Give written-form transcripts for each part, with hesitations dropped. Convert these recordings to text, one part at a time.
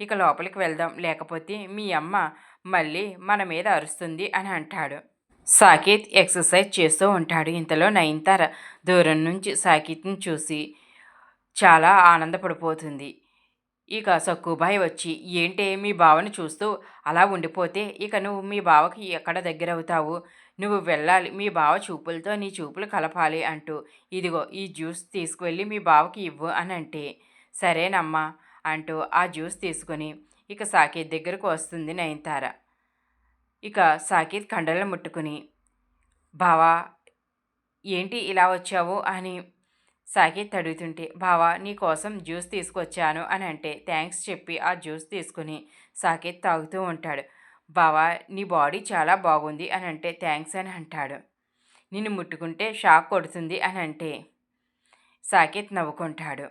ఇక లోపలికి వెళ్దాం, లేకపోతే మీ అమ్మ మళ్ళీ మన మీద అరుస్తుంది అని అంటాడు. సాకేత్ ఎక్సర్సైజ్ చేస్తూ ఉంటాడు. ఇంతలో నయనతార దూరం నుంచి సాకేత్ని చూసి చాలా ఆనందపడిపోతుంది. ఇక సక్కుబాయి వచ్చి, ఏంటే మీ బావని చూస్తూ అలా ఉండిపోతే ఇక నువ్వు మీ బావకి ఎక్కడ దగ్గరవుతావు? నువ్వు వెళ్ళాలి, మీ బావ చూపులతో నీ చూపులు కలపాలి అంటూ, ఇదిగో ఈ జ్యూస్ తీసుకువెళ్ళి మీ బావకి ఇవ్వు అని అంటే, సరేనమ్మా అంటూ ఆ జ్యూస్ తీసుకొని ఇక సాకేత్ దగ్గరకు వస్తుంది నయనతార. ఇక సాకేత్ కండలను ముట్టుకుని, బావా ఏంటి ఇలా వచ్చావు అని సాకేత్ అడుగుతుంటే, బావా నీకోసం జ్యూస్ తీసుకొచ్చాను అని అంటే థ్యాంక్స్ చెప్పి ఆ జ్యూస్ తీసుకుని సాకేత్ తాగుతూ ఉంటాడు. బావా నీ బాడీ చాలా బాగుంది అని అంటే థ్యాంక్స్ అని అంటాడు. నిన్ను ముట్టుకుంటే షాక్ కొడుతుంది అని అంటే సాకేత్ నవ్వుకుంటాడు.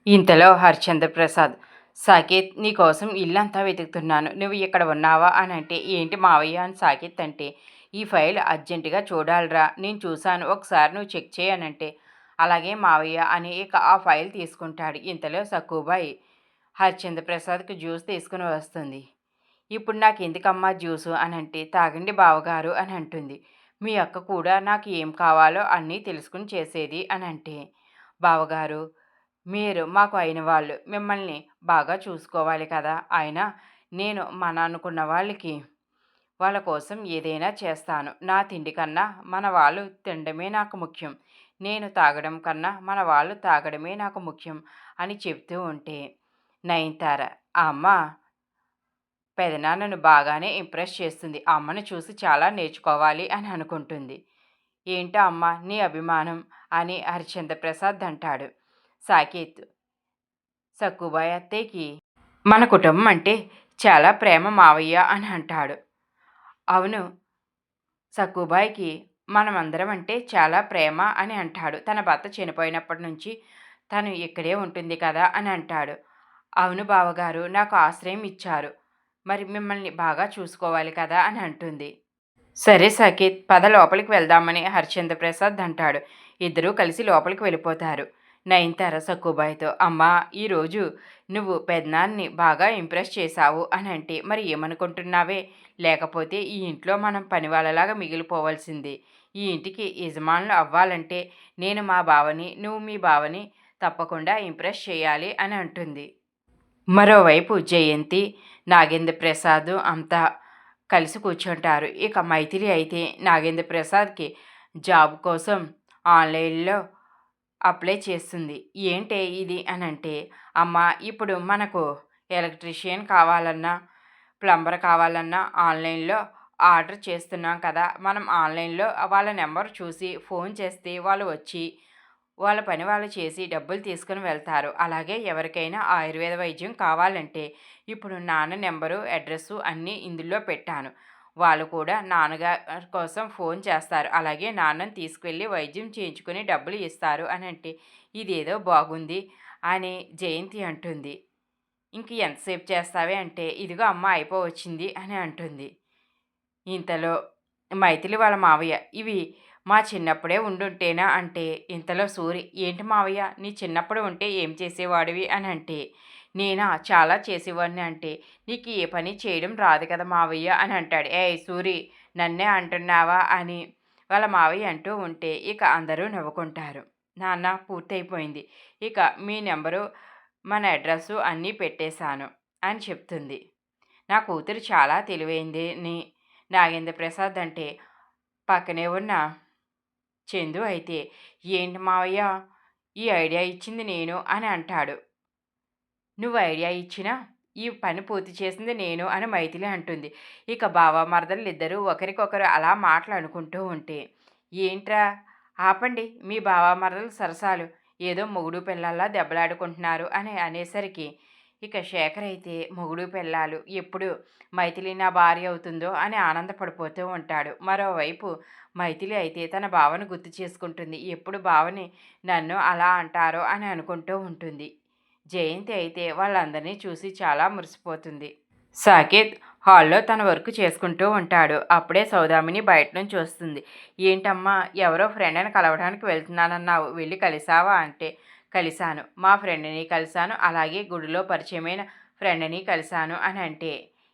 ఇంతలో హరిశ్చంద్ర ప్రసాద్, సాకేత్ నీకోసం ఇల్లంతా వెతుకుతున్నాను, నువ్వు ఇక్కడ ఉన్నావా అని అంటే, ఏంటి మావయ్య అని సాకేత్ అంటే, ఈ ఫైల్ అర్జెంటుగా చూడాలిరా, నేను చూశాను, ఒకసారి నువ్వు చెక్ చేయనంటే, అలాగే మావయ్య అని ఇక ఆ ఫైల్ తీసుకుంటాడు. ఇంతలో సక్కుబాయి హరిశ్చంద్ర ప్రసాద్కి జ్యూస్ తీసుకుని వస్తుంది. ఇప్పుడు నాకు ఎందుకమ్మా జ్యూసు అని అంటే, తాగండి బావగారు అని అంటుంది. మీ అక్క కూడా నాకు ఏం కావాలో అన్నీ తెలుసుకుని చేసేది అని అంటే, బావగారు మీరు మాకు అయిన వాళ్ళు, మిమ్మల్ని బాగా చూసుకోవాలి కదా, అయినా నేను మన అనుకున్న వాళ్ళ కోసం ఏదైనా చేస్తాను. నా తిండి కన్నా మన వాళ్ళు తినడమే నాకు ముఖ్యం, నేను తాగడం కన్నా మన వాళ్ళు తాగడమే నాకు ముఖ్యం అని చెప్తూ ఉంటే, నయనతార ఆ అమ్మ పెదనాన్నను బాగానే ఇంప్రెస్ చేస్తుంది, ఆ అమ్మను చూసి చాలా నేర్చుకోవాలి అని అనుకుంటుంది. ఏంటో అమ్మ నీ అభిమానం అని హరిశ్చంద్ర ప్రసాద్ అంటాడు. సాకేత్ సక్కుబాయి అత్తయ్యకి మన కుటుంబం అంటే చాలా ప్రేమ మావయ్య అని అంటాడు. అవును, సక్కుబాయికి మనమందరం అంటే చాలా ప్రేమ అని అంటాడు. తన భర్త చనిపోయినప్పటి నుంచి తను ఇక్కడే ఉంటుంది కదా అని అంటాడు. అవును బావగారు, నాకు ఆశ్రయం ఇచ్చారు, మరి మిమ్మల్ని బాగా చూసుకోవాలి కదా అని అంటుంది. సరే సాకేత్ పద లోపలికి వెళ్దామని హరిశ్చంద్ర ప్రసాద్ అంటాడు. ఇద్దరూ కలిసి లోపలికి వెళ్ళిపోతారు. నయనతార సక్కుబాయితో, అమ్మా ఈరోజు నువ్వు పెదనాన్ని బాగా ఇంప్రెస్ చేశావు అని అంటే, మరి ఏమనుకుంటున్నావే, లేకపోతే ఈ ఇంట్లో మనం పనివాళ్ళలాగా మిగిలిపోవాల్సింది. ఈ ఇంటికి యజమానులు అవ్వాలంటే నేను మా బావని, నువ్వు మీ బావని తప్పకుండా ఇంప్రెస్ చేయాలి అని అంటుంది. మరోవైపు జయంతి నాగేంద్ర ప్రసాద్ అంతా కలిసి కూర్చుంటారు. ఇక మైథిలి అయితే నాగేంద్ర ప్రసాద్కి జాబ్ కోసం ఆన్లైన్లో అప్లై చేస్తుంది. ఏంటే ఇది అని అంటే, అమ్మ ఇప్పుడు మనకు ఎలక్ట్రీషియన్ కావాలన్నా ప్లంబర్ కావాలన్నా ఆన్లైన్లో ఆర్డర్ చేస్తున్నాం కదా, మనం ఆన్లైన్లో వాళ్ళ నెంబర్ చూసి ఫోన్ చేస్తే వాళ్ళు వచ్చి వాళ్ళ పని వాళ్ళు చేసి డబ్బులు తీసుకుని వెళ్తారు. అలాగే ఎవరికైనా ఆయుర్వేద వైద్యం కావాలంటే ఇప్పుడు నాన్న నెంబరు అడ్రస్సు అన్నీ ఇందులో పెట్టాను, వాళ్ళు కూడా నాన్నగారి కోసం ఫోన్ చేస్తారు, అలాగే నాన్నని తీసుకువెళ్ళి వైద్యం చేయించుకుని డబ్బులు ఇస్తారు అని అంటే, ఇదేదో బాగుంది అని జయంతి అంటుంది. ఇంక ఎంతసేపు చేస్తావే అంటే, ఇదిగో అమ్మ అయిపోవచ్చింది అని అంటుంది. ఇంతలో మైథిలి వాళ్ళ మావయ్య, ఇవి మా చిన్నప్పుడే ఉండుంటేనా అంటే, ఇంతలో సూరి, ఏంటి మావయ్య నీ చిన్నప్పుడు ఉంటే ఏం చేసేవాడివి అని అంటే, నేనా చాలా చేసేవాడిని అంటే, నీకు ఏ పని చేయడం రాదు కదా మావయ్య అని అంటాడు. ఏయ్ సూరి, నన్నే అంటున్నావా అని వాళ్ళ మావయ్య అంటూ ఉంటే ఇక అందరూ నవ్వుకుంటారు. నాన్న పూర్తయిపోయింది, ఇక మీ నెంబరు మన అడ్రస్సు అన్నీ పెట్టేశాను అని చెప్తుంది. నా కూతురు చాలా తెలివైంది అని నాగేంద్ర ప్రసాద్ అంటే, పక్కనే ఉన్న చందు అయితే, ఏంటి మావయ్య ఈ ఐడియా ఇచ్చింది నేను అని అంటాడు. నువ్వు ఐడియా ఇచ్చినా ఈ పని పూర్తి చేసింది నేను అని మైథిలి అంటుంది. ఇక బావ మరదలు ఇద్దరు ఒకరికొకరు అలా మాటలు అనుకుంటూ ఉంటే, ఏంట్రా ఆపండి మీ బావ మరదలు సరసాలు, ఏదో మొగుడు పిల్లల్లా దెబ్బలాడుకుంటున్నారు అని అనేసరికి ఇక శేఖర్ అయితే మొగుడు పిల్లాలు ఎప్పుడు మైథిలి నా భార్య అవుతుందో అని ఆనందపడిపోతూ ఉంటాడు. మరోవైపు మైథిలి అయితే తన బావను గుర్తు చేసుకుంటుంది. ఎప్పుడు బావని నన్ను అలా అంటారో అని అనుకుంటూ ఉంటుంది. జయంతి అయితే వాళ్ళందరినీ చూసి చాలా మురిసిపోతుంది. సాకేత్ హాల్లో తన వర్క్ చేసుకుంటూ ఉంటాడు. అప్పుడే సౌదామిని బయట నుంచి వస్తుంది. ఏంటమ్మా ఎవరో ఫ్రెండ్ని కలవడానికి వెళ్తున్నానన్నావు, వెళ్ళి కలిసావా అంటే, కలిశాను, మా ఫ్రెండ్ని కలిశాను, అలాగే గుడిలో పరిచయమైన ఫ్రెండ్ని కలిశాను అని అంటే,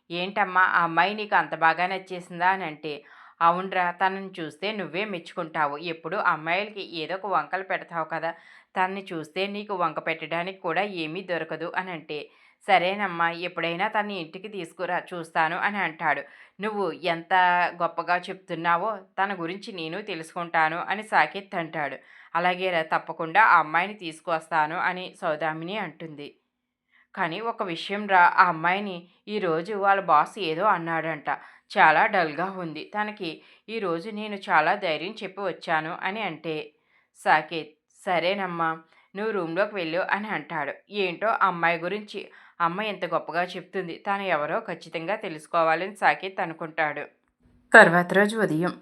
ఏంటమ్మా ఆ అమ్మాయి నీకు అంత బాగా నచ్చేసిందా అని అంటే, అవునరా తనని చూస్తే నువ్వే మెచ్చుకుంటావు. ఎప్పుడు అమ్మాయిలకి ఏదో ఒక వంకలు పెడతావు కదా! తనని చూస్తే నీకు వంక పెట్టడానికి కూడా ఏమీ దొరకదు అని అంటే, సరేనమ్మా ఎప్పుడైనా తన్ని ఇంటికి తీసుకురా చూస్తాను అని అంటాడు. నువ్వు ఎంత గొప్పగా చెప్తున్నావో తన గురించి నేను తెలుసుకుంటాను అని సాకేత్ అంటాడు. అలాగేరా తప్పకుండా ఆ అమ్మాయిని తీసుకొస్తాను అని సౌదామిని అంటుంది. కానీ ఒక విషయం రా ఆ అమ్మాయిని ఈరోజు వాళ్ళ బాస్ ఏదో అన్నాడంట. చాలా డల్‌గా ఉంది. తనకి ఈరోజు నేను చాలా ధైర్యం చెప్పి వచ్చాను అని అంటే, సాకేత్ సరేనమ్మా నువ్వు రూమ్‌లోకి వెళ్ళు అని అంటాడు. ఏంటో ఆ అమ్మాయి గురించి అమ్మ ఎంత గొప్పగా చెప్తుంది. తను ఎవరో ఖచ్చితంగా తెలుసుకోవాలని సాకేత్ అనుకుంటాడు. తర్వాత రోజు ఉదయం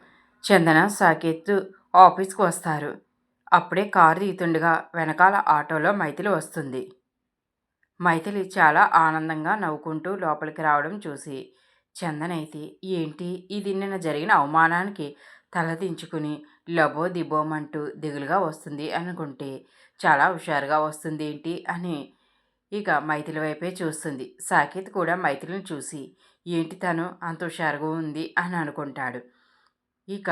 చందన, సాకేత్ ఆఫీస్‌కి వస్తారు. అప్పుడే కారు తీతుండగా వెనకాల ఆటోలో మైథిలి వస్తుంది. మైథిలి చాలా ఆనందంగా నవ్వుకుంటూ లోపలికి రావడం చూసి చందనైతే ఏంటి ఇది నిన్న జరిగిన అవమానానికి తలదించుకుని లబోదిబోమంటూ దిగులుగా వస్తుంది అనుకుంటే చాలా హుషారుగా వస్తుంది ఏంటి అని ఇక మైథిలి వైపే చూస్తుంది. సాకేత్ కూడా మైథిలిని చూసి ఏంటి తను అంత హుషారుగా ఉంది అని అనుకుంటాడు. ఇక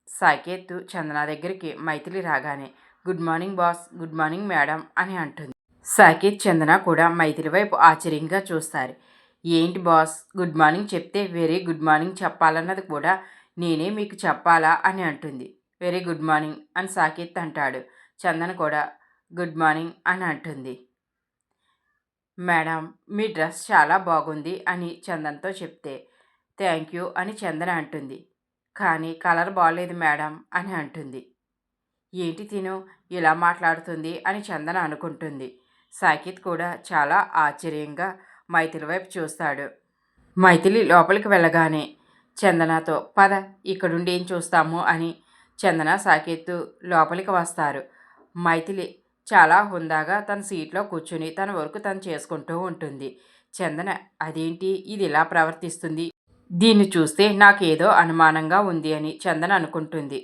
సాకేత్ చందన దగ్గరికి మైథిలి రాగానే good morning boss, good morning madam అని అంటుంది. సాకేత్, చందన కూడా మైథిలి వైపు ఆశ్చర్యంగా చూస్తారు. ఏంటి బాస్ గుడ్ మార్నింగ్ చెప్తే వెరీ గుడ్ మార్నింగ్ చెప్పాలన్నది కూడా నేనే మీకు చెప్పాలా అని అంటుంది. వెరీ గుడ్ మార్నింగ్ అని సాకేత్ అంటాడు. చందన కూడా గుడ్ మార్నింగ్ అని అంటుంది. మేడం మీ డ్రెస్ చాలా బాగుంది అని చందనతో చెప్తే థ్యాంక్ యూ అని చందన అంటుంది. కానీ కలర్ బాగలేదు మేడం అని అంటుంది. ఏంటి తిను ఇలా మాట్లాడుతుంది అని చందన అనుకుంటుంది. సాకేత్ కూడా చాలా ఆశ్చర్యంగా మైథిలి వైపు చూస్తాడు. మైథిలి లోపలికి వెళ్ళగానే చందనతో పద ఇక్కడుండి ఏం చూస్తాము అని చందన, సాకేత్ లోపలికి వస్తారు. మైథిలి చాలా హుందాగా తన సీట్లో కూర్చుని తన వర్క్ తను చేసుకుంటూ ఉంటుంది. చందన అదేంటి ఇది ఇలా ప్రవర్తిస్తుంది, దీన్ని చూస్తే నాకేదో అనుమానంగా ఉంది అని చందన అనుకుంటుంది.